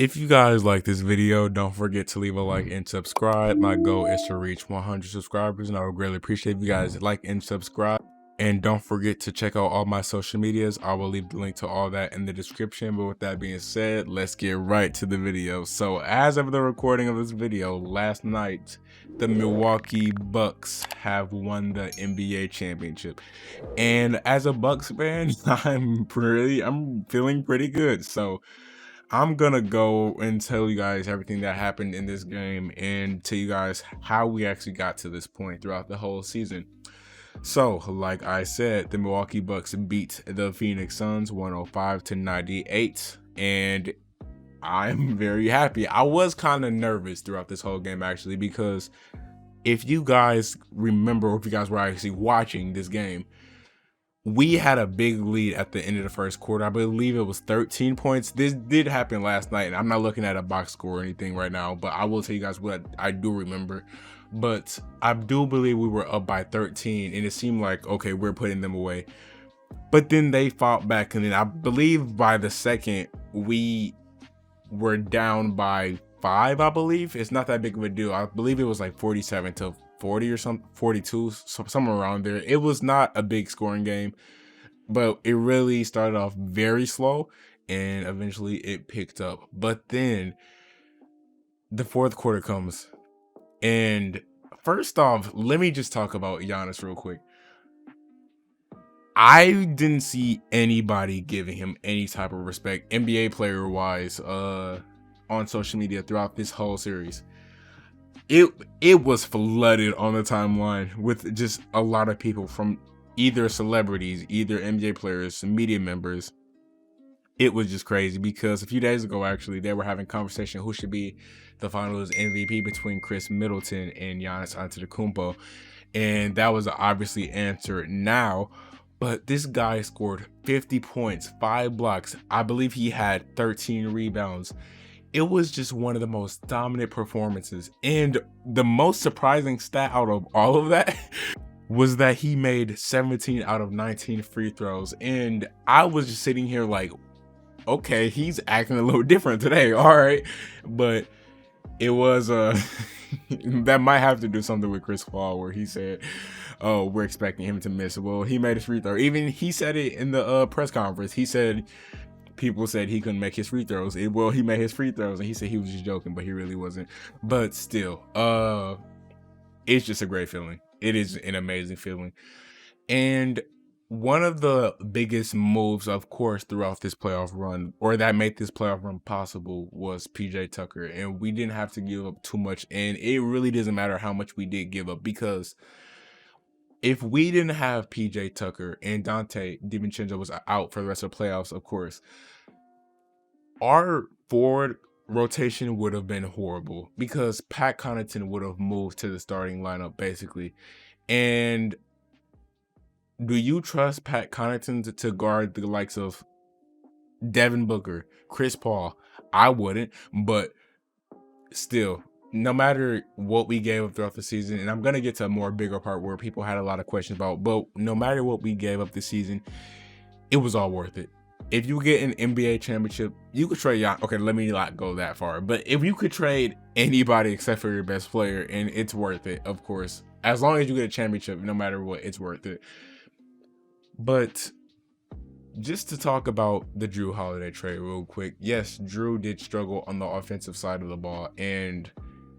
If you guys like this video, don't forget to leave a like and subscribe. My goal is to reach 100 subscribers, and I would greatly appreciate if you guys like and subscribe. And don't forget to check out all my social medias. I will leave the link to all that in the description. But with that being said, let's get right to the video. So as of the recording of this video, last night, the Milwaukee Bucks have won the NBA championship. And as a Bucks fan, I'm feeling pretty good. So I'm gonna go and tell you guys everything that happened in this game and tell you guys how we actually got to this point throughout the whole season. So, like I said, the Milwaukee Bucks beat the Phoenix Suns 105-98, and I'm very happy. I was kind of nervous throughout this whole game, actually, because if you guys remember, or if you guys were actually watching this game, we had a big lead at the end of the first quarter. I believe it was 13 points. This did happen last night, and I'm not looking at a box score or anything right now, but I will tell you guys what I do remember. But I do believe we were up by 13, and it seemed like, okay, we're putting them away. But then they fought back, and then I believe by the second, we were down by 5, I believe. It's not that big of a deal. I believe it was like 47-40 or something, 42, somewhere around there. It was not a big scoring game, but it really started off very slow, and eventually it picked up. But then the fourth quarter comes, and first off, let me just talk about Giannis real quick. I didn't see anybody giving him any type of respect, NBA player wise, on social media throughout this whole series. It was flooded on the timeline with just a lot of people, from either celebrities, either NBA players, media members. It was just crazy because a few days ago, actually, they were having conversation who should be the finals MVP between Chris Middleton and Giannis Antetokounmpo, and that was obviously answered now. But this guy scored 50 points, 5 blocks. I believe he had 13 rebounds. It was just one of the most dominant performances. And the most surprising stat out of all of that was that he made 17 out of 19 free throws. And I was just sitting here like, okay, he's acting a little different today. All right. But it was that might have to do something with Chris Paul, where he said, oh, we're expecting him to miss. Well, he made his free throw. Even he said it in the press conference. He said people said he couldn't make his free throws. Well, he made his free throws, and he said he was just joking, but he really wasn't. But still, it's just a great feeling. It is an amazing feeling. And one of the biggest moves, of course, throughout this playoff run, or that made this playoff run possible, was PJ Tucker. And we didn't have to give up too much. And it really doesn't matter how much we did give up, because if we didn't have PJ Tucker and Dante DiVincenzo was out for the rest of the playoffs, of course, our forward rotation would have been horrible, because Pat Connaughton would have moved to the starting lineup, basically. And do you trust Pat Connaughton to guard the likes of Devin Booker, Chris Paul? I wouldn't, but still, no matter what we gave up throughout the season, and I'm going to get to a more bigger part where people had a lot of questions about, but no matter what we gave up this season, it was all worth it. If you get an NBA championship, you could trade Giannis. Okay, let me not go that far, but if you could trade anybody except for your best player, and it's worth it, of course. As long as you get a championship, no matter what, it's worth it. But just to talk about the Jrue Holiday trade real quick. Yes, Jrue did struggle on the offensive side of the ball, and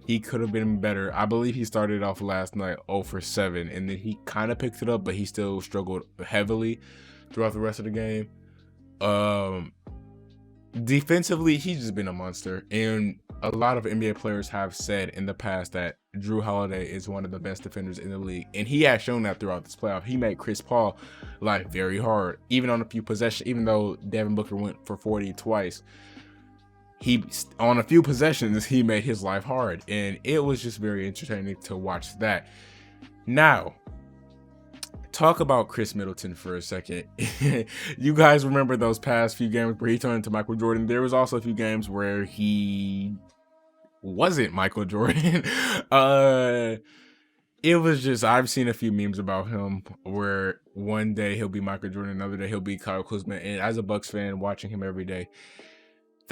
he could have been better. I believe he started off last night 0 for 7, and then he kind of picked it up, but he still struggled heavily throughout the rest of the game. Defensively, he's just been a monster, and a lot of NBA players have said in the past that Jrue Holiday is one of the best defenders in the league, and he has shown that throughout this playoff. He made Chris Paul life very hard, even on a few possessions. Even though Devin Booker went for 40 twice, on a few possessions he made his life hard, and it was just very entertaining to watch that. Now, talk about Chris Middleton for a second. You guys remember those past few games where he turned into Michael Jordan? There was also a few games where he wasn't Michael Jordan. It was just, I've seen a few memes about him where one day he'll be Michael Jordan, another day he'll be Kyle Kuzma. And as a Bucks fan watching him every day,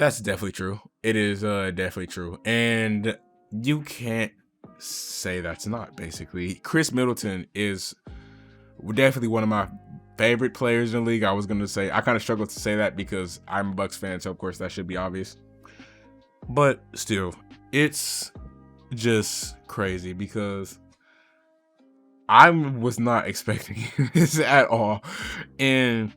that's definitely true. It is definitely true. And you can't say that's not, basically. Chris Middleton is definitely one of my favorite players in the league. I was going to say, I kind of struggle to say that because I'm a Bucks fan, so of course that should be obvious. But still, it's just crazy because I was not expecting this at all. And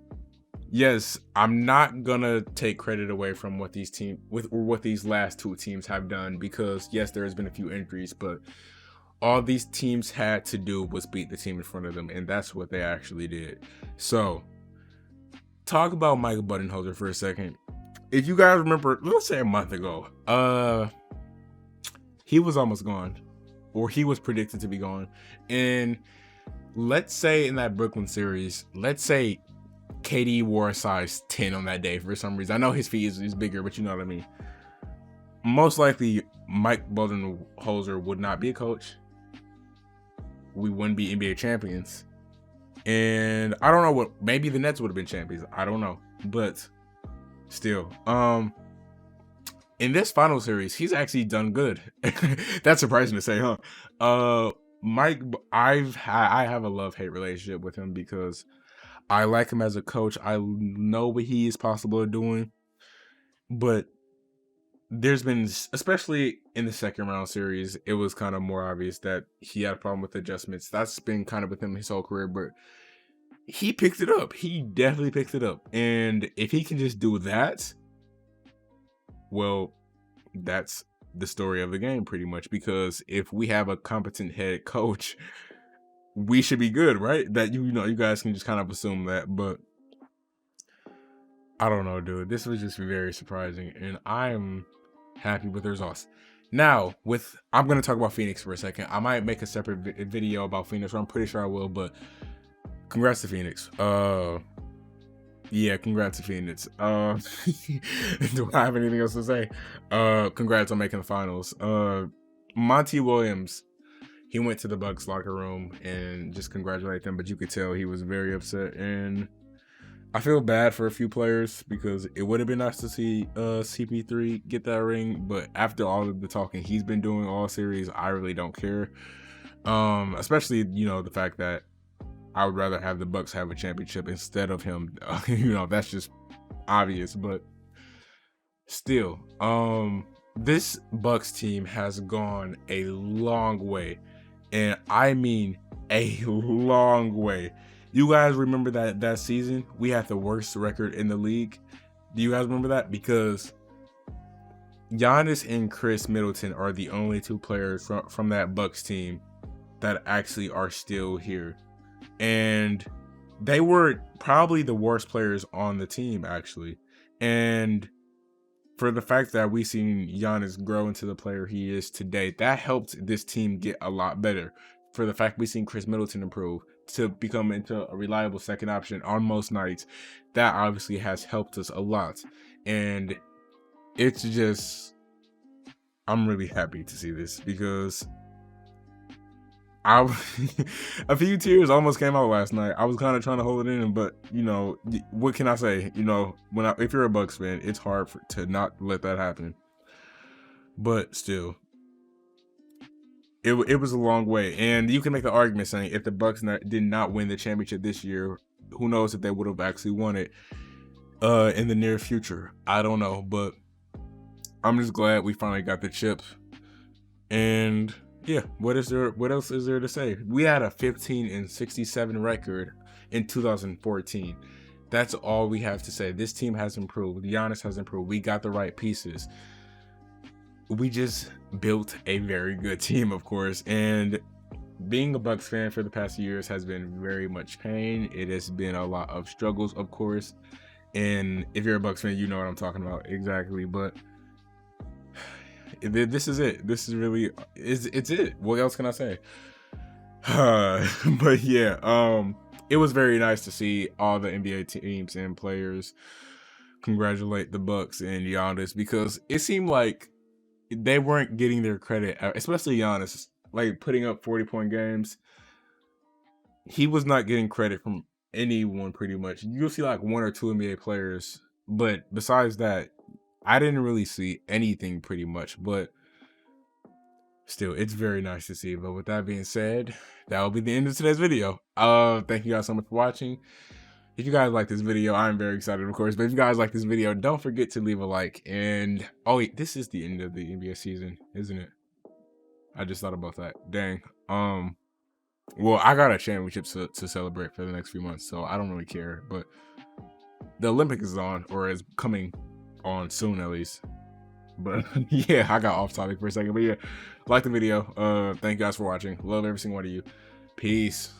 yes, I'm not gonna take credit away from what these last two teams have done, because yes, there has been a few injuries, but all these teams had to do was beat the team in front of them, and that's what they actually did. So, talk about Michael Budenholzer for a second. If you guys remember, let's say a month ago, he was almost gone, or he was predicted to be gone. And let's say in that Brooklyn series, let's say KD wore a size 10 on that day for some reason. I know his feet is bigger, but you know what I mean. Most likely, Mike Budenholzer would not be a coach. We wouldn't be NBA champions. And I don't know what, maybe the Nets would have been champions. I don't know. But still, in this final series, he's actually done good. That's surprising to say, huh? Mike, I have a love-hate relationship with him because I like him as a coach. I know what he is possible of doing, but there's been, especially in the second round series, it was kind of more obvious that he had a problem with adjustments. That's been kind of with him his whole career, but he picked it up. He definitely picked it up. And if he can just do that, well, that's the story of the game pretty much, because if we have a competent head coach, we should be good, right? That you guys can just kind of assume that, but I don't know, dude. This was just very surprising, and I'm happy with the results. Now, I'm gonna talk about Phoenix for a second. I might make a separate video about Phoenix, or I'm pretty sure I will, but congrats to Phoenix. Yeah, congrats to Phoenix. Do I have anything else to say? Congrats on making the finals. Monty Williams, he went to the Bucks locker room and just congratulate them, but you could tell he was very upset, and I feel bad for a few players because it would have been nice to see CP3 get that ring, but after all of the talking he's been doing all series, I really don't care. Especially, the fact that I would rather have the Bucks have a championship instead of him. That's just obvious, but still, this Bucks team has gone a long way, and I mean a long way. You guys remember that season we had the worst record in the league? Do you guys remember that? Because Giannis and Chris Middleton are the only two players from that Bucks team that actually are still here. And they were probably the worst players on the team, actually. And for the fact that we've seen Giannis grow into the player he is today, that helped this team get a lot better. For the fact we've seen Chris Middleton improve to become into a reliable second option on most nights, that obviously has helped us a lot. And it's just, I'm really happy to see this because a few tears almost came out last night. I was kind of trying to hold it in, but what can I say? If you're a Bucks fan, it's hard to not let that happen. But still, it was a long way, and you can make the argument saying if the Bucks did not win the championship this year, who knows if they would have actually won it in the near future. I don't know, but I'm just glad we finally got the chip. And yeah, what else is there to say? We had a 15-67 record in 2014. That's all we have to say. This team has improved. Giannis has improved. We got the right pieces. We just built a very good team, of course. And being a Bucks fan for the past years has been very much pain. It has been a lot of struggles, of course. And if you're a Bucks fan, you know what I'm talking about exactly. But this is it. This is really it's it. What else can I say? But yeah, it was very nice to see all the NBA teams and players congratulate the Bucks and Giannis, because it seemed like they weren't getting their credit, especially Giannis, like putting up 40-point games. He was not getting credit from anyone pretty much. You'll see like one or two NBA players, but besides that, I didn't really see anything pretty much, but still, it's very nice to see. But with that being said, that will be the end of today's video. Thank you guys so much for watching. If you guys like this video, I'm very excited, of course. But if you guys like this video, don't forget to leave a like. And oh wait, this is the end of the NBA season, isn't it? I just thought about that. Dang. Well, I got a championship to celebrate for the next few months, so I don't really care. But the Olympics is on, or is coming on soon at least. But yeah, I got off topic for a second. But yeah, like the video. Thank you guys for watching. Love every single one of you. Peace.